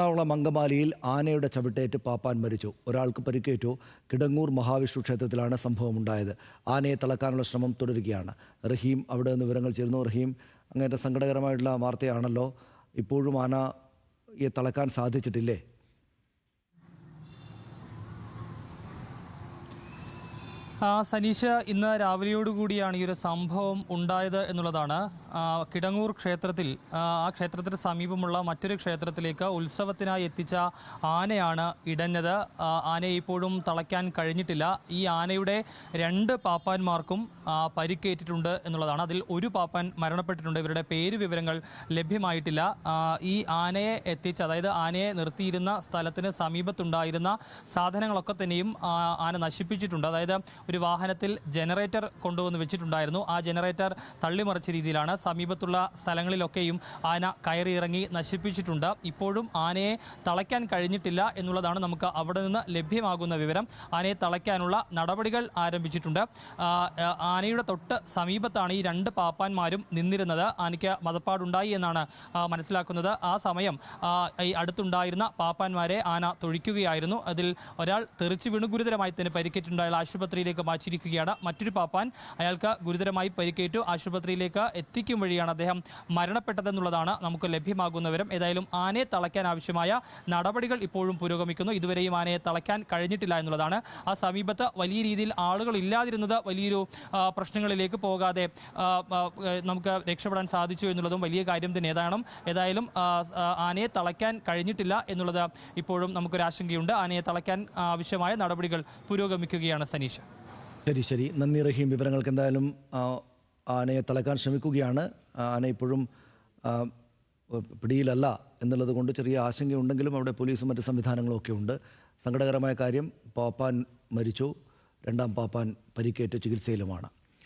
എറണാകുളം അങ്കമാലിയിൽ ആനയുടെ ചവിട്ടേറ്റ് പാപ്പാൻ മരിച്ചു. ഒരാൾക്ക് പരിക്കേറ്റു. കിടങ്ങൂർ മഹാവിഷ്ണു ക്ഷേത്രത്തിലാണ് സംഭവമുണ്ടായത്. ആനയെ തളക്കാനുള്ള ശ്രമം തുടരുകയാണ്. റഹീം അവിടെ നിന്ന് വിവരങ്ങൾ ചേരുന്നു. റഹീം, അങ്ങേറ്റ സങ്കടകരമായിട്ടുള്ള വാർത്തയാണല്ലോ. ഇപ്പോഴും ആനയെ തളക്കാൻ സാധിച്ചിട്ടില്ലേ? സനീഷ്, ഇന്ന് രാവിലെയോടുകൂടിയാണ് ഈ ഒരു സംഭവം ഉണ്ടായത് എന്നുള്ളതാണ്. കിടങ്ങൂർ ക്ഷേത്രത്തിൽ, ആ ക്ഷേത്രത്തിന് സമീപമുള്ള മറ്റൊരു ക്ഷേത്രത്തിലേക്ക് ഉത്സവത്തിനായി എത്തിച്ച ആനയാണ് ഇടഞ്ഞത്. ആനയെ ഇപ്പോഴും തളയ്ക്കാൻ കഴിഞ്ഞിട്ടില്ല. ഈ ആനയുടെ 2 പാപ്പാന്മാർക്കും പരിക്കേറ്റിട്ടുണ്ട് എന്നുള്ളതാണ്. അതിൽ ഒരു പാപ്പാൻ മരണപ്പെട്ടിട്ടുണ്ട്. ഇവരുടെ പേര് വിവരങ്ങൾ ലഭ്യമായിട്ടില്ല. ഈ ആനയെ എത്തിച്ച, അതായത് ആനയെ നിർത്തിയിരുന്ന സ്ഥലത്തിന് സമീപത്തുണ്ടായിരുന്ന സാധനങ്ങളൊക്കെ തന്നെയും ആന നശിപ്പിച്ചിട്ടുണ്ട്. അതായത് ഒരു വാഹനത്തിൽ ജനറേറ്റർ കൊണ്ടുവന്ന് വെച്ചിട്ടുണ്ടായിരുന്നു. ആ ജനറേറ്റർ തള്ളിമറിച്ച രീതിയിലാണ്. സമീപത്തുള്ള സ്ഥലങ്ങളിലൊക്കെയും ആന കയറിയിറങ്ങി നശിപ്പിച്ചിട്ടുണ്ട്. ഇപ്പോഴും ആനയെ തളയ്ക്കാൻ കഴിഞ്ഞിട്ടില്ല എന്നുള്ളതാണ് നമുക്ക് അവിടെ നിന്ന് ലഭ്യമാകുന്ന വിവരം. ആനയെ തളയ്ക്കാനുള്ള നടപടികൾ ആരംഭിച്ചിട്ടുണ്ട്. ആനയുടെ തൊട്ട് സമീപത്താണ് ഈ 2 പാപ്പാന്മാരും നിന്നിരുന്നത്. ആനയ്ക്ക് മതപ്പാടുണ്ടായി എന്നാണ് മനസ്സിലാക്കുന്നത്. ആ സമയം ഈ അടുത്തുണ്ടായിരുന്ന പാപ്പാന്മാരെ ആന തൊഴിക്കുകയായിരുന്നു. അതിൽ ഒരാൾ തെറിച്ച് വീണു ഗുരുതരമായി തന്നെ പരിക്കേറ്റുണ്ടായ ആശുപത്രിയിലേക്ക് മാറ്റിയിരിക്കുകയാണ്. മറ്റൊരു പാപ്പാൻ, അയാൾക്ക് ഗുരുതരമായി പരിക്കേറ്റു. ആശുപത്രിയിലേക്ക് എത്തിക്കും വഴിയാണ് അദ്ദേഹം മരണപ്പെട്ടതെന്നുള്ളതാണ് നമുക്ക് ലഭ്യമാകുന്ന വിവരം. ഏതായാലും ആനയെ തളയ്ക്കാൻ ആവശ്യമായ നടപടികൾ ഇപ്പോഴും പുരോഗമിക്കുന്നു. ഇതുവരെയും ആനയെ തളയ്ക്കാൻ കഴിഞ്ഞിട്ടില്ല എന്നുള്ളതാണ്. ആ സമീപത്ത് വലിയ രീതിയിൽ ആളുകൾ ഇല്ലാതിരുന്നത് വലിയൊരു പ്രശ്നങ്ങളിലേക്ക് പോകാതെ നമുക്ക് രക്ഷപ്പെടാൻ സാധിച്ചു എന്നുള്ളതും വലിയ കാര്യം തന്നെ. ഏതായാലും ആനയെ തളയ്ക്കാൻ കഴിഞ്ഞിട്ടില്ല എന്നുള്ളത് ഇപ്പോഴും നമുക്കൊരു ആശങ്കയുണ്ട്. ആനയെ തളയ്ക്കാൻ ആവശ്യമായ നടപടികൾ പുരോഗമിക്കുകയാണ് സനീഷ്. ശരി. നന്ദി റഹീം. വിവരങ്ങൾക്ക് എന്തായാലും ആനയെ തളയ്ക്കാൻ ശ്രമിക്കുകയാണ്. ആന ഇപ്പോഴും പിടിയിലല്ല എന്നുള്ളത് കൊണ്ട് ചെറിയ ആശങ്കയുണ്ടെങ്കിലും അവിടെ പോലീസും മറ്റ് സംവിധാനങ്ങളും ഒക്കെ ഉണ്ട്. സങ്കടകരമായ കാര്യം, പാപ്പാൻ മരിച്ചു. 2ാം പാപ്പാൻ പരിക്കേറ്റ് ചികിത്സയിലുമാണ്.